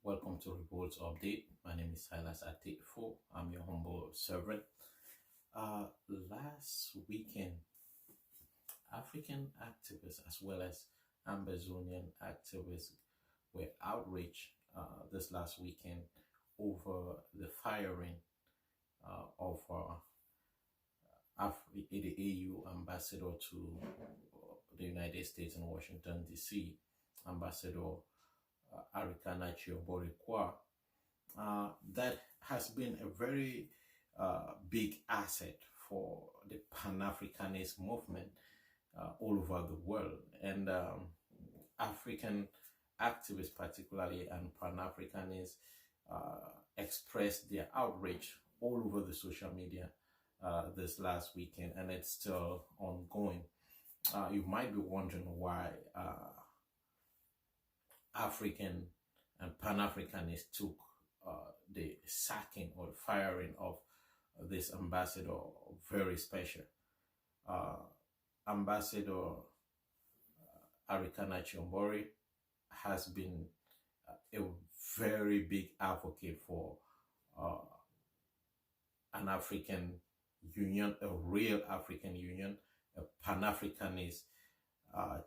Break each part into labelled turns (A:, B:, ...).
A: Welcome to Revolts Update. My name is Silas Atifo. I'm your humble servant. Last weekend, African activists as well as Amazonian activists were outraged this last weekend over the firing of the AU ambassador to the United States in Washington, D.C., Ambassador Arikana Chiobori-Kwa. That has been a very big asset for the Pan-Africanist movement all over the world. And African activists particularly and Pan-Africanists expressed their outrage all over the social media this last weekend, and it's still ongoing. You might be wondering why African and Pan-Africanists took the sacking or the firing of this ambassador very special. Ambassador Arikana Chiobori has been a very big advocate for an African union, a real African union, a Pan-Africanist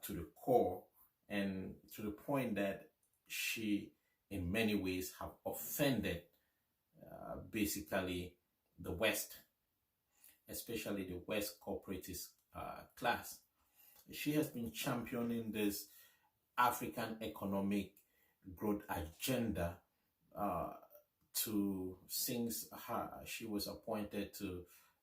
A: to the core, and to the point that she in many ways have offended basically the West, especially the West corporatist class. She has been championing this African economic growth agenda since she was appointed to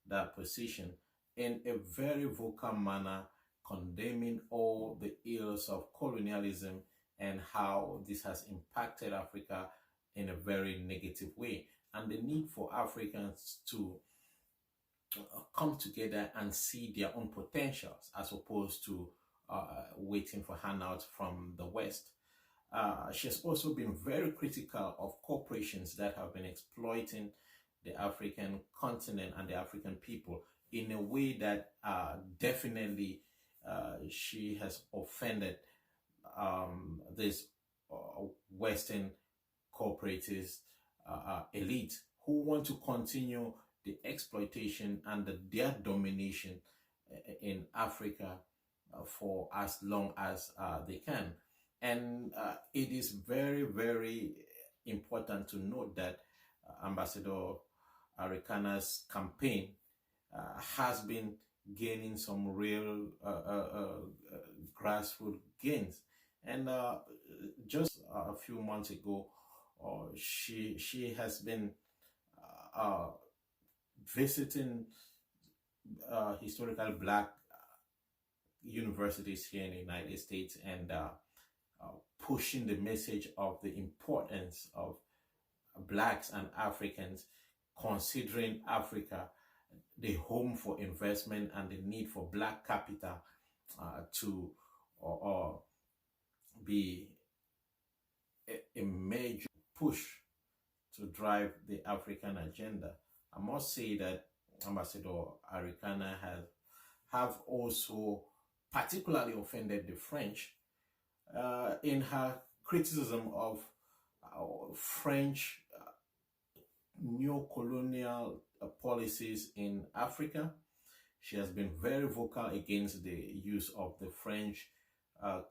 A: that position, in a very vocal manner, condemning all the ills of colonialism and how this has impacted Africa in a very negative way, and the need for Africans to come together and see their own potentials as opposed to waiting for handouts from the West. She has also been very critical of corporations that have been exploiting the African continent and the African people in a way that definitely she has offended this Western corporatist elite who want to continue the exploitation and their domination in Africa for as long as they can. And it is very, very important to note that Ambassador Arikana's campaign has been gaining some real grassroots gains. And just a few months ago, she has been visiting historical Black universities here in the United States and pushing the message of the importance of Blacks and Africans considering Africa the home for investment and the need for Black capital to be a major push to drive the African agenda. I must say that Ambassador Arikana have also particularly offended the French in her criticism of French neo-colonial policies in Africa. She has been very vocal against the use of the French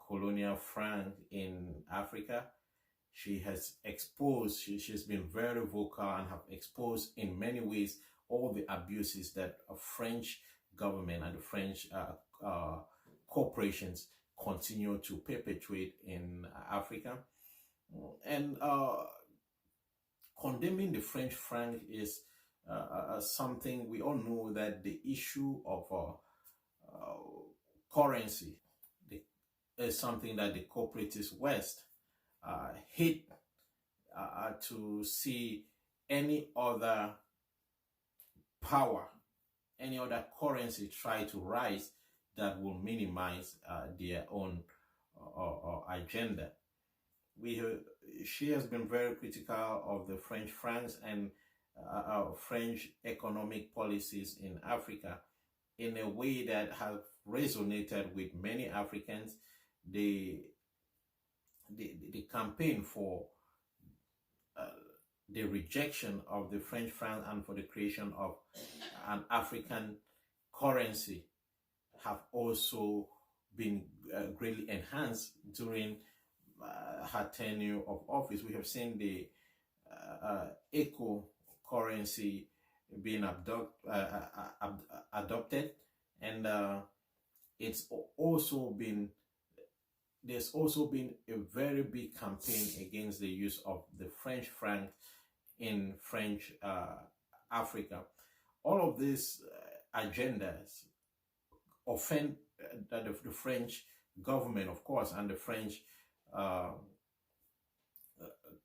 A: colonial franc in Africa. She has exposed, she's been very vocal and have exposed in many ways all the abuses that a French government and the French corporations continue to perpetuate in Africa. And condemning the French franc is something we all know, that the issue of currency is something that the corporatist West hate to see any other power, any other currency try to rise that will minimize their own agenda. She has been very critical of the French francs and French economic policies in Africa in a way that have resonated with many Africans. The campaign for the rejection of the French franc and for the creation of an African currency have also been greatly enhanced during her tenure of office. We have seen the eco currency being adopted, and it's also been there's also been a very big campaign against the use of the French franc in French Africa. All of these agendas offend the French government, of course, and the French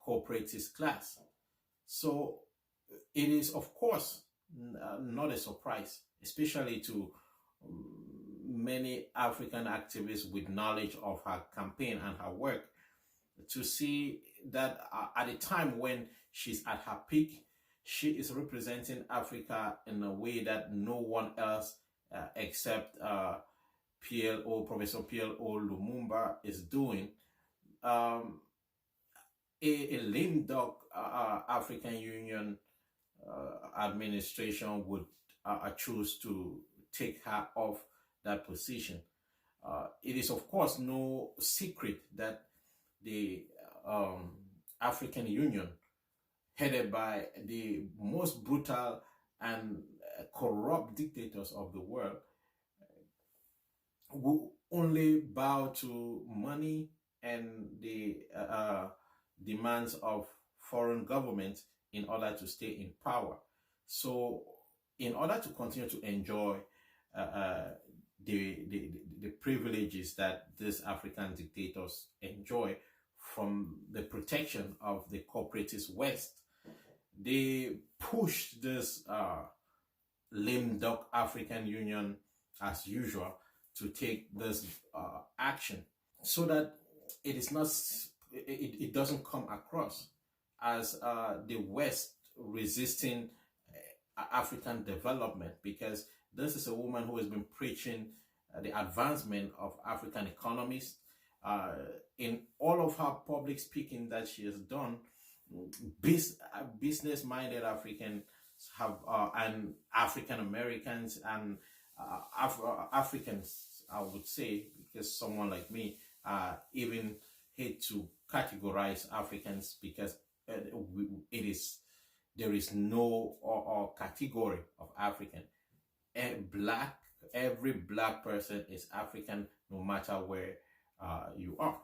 A: corporatist class. So it is, of course, not a surprise, especially to many African activists with knowledge of her campaign and her work, to see that at a time when she's at her peak, she is representing Africa in a way that no one else except Professor PLO Lumumba is doing. A lame duck African Union administration would choose to take her off that position. It is, of course, no secret that the African Union, headed by the most brutal and corrupt dictators of the world, will only bow to money and the demands of foreign governments in order to stay in power. So in order to continue to enjoy the privileges that these African dictators enjoy from the protection of the corporatist West, they push this lame duck African Union, as usual, to take this action, so that it is not, it doesn't come across as the West resisting African development, because this is a woman who has been preaching the advancement of African economies. In all of her public speaking that she has done, business-minded Africans have and African Americans and Africans, I would say, because someone like me even hate to categorize Africans, because there is no category of African. Every black person is African, no matter where you are.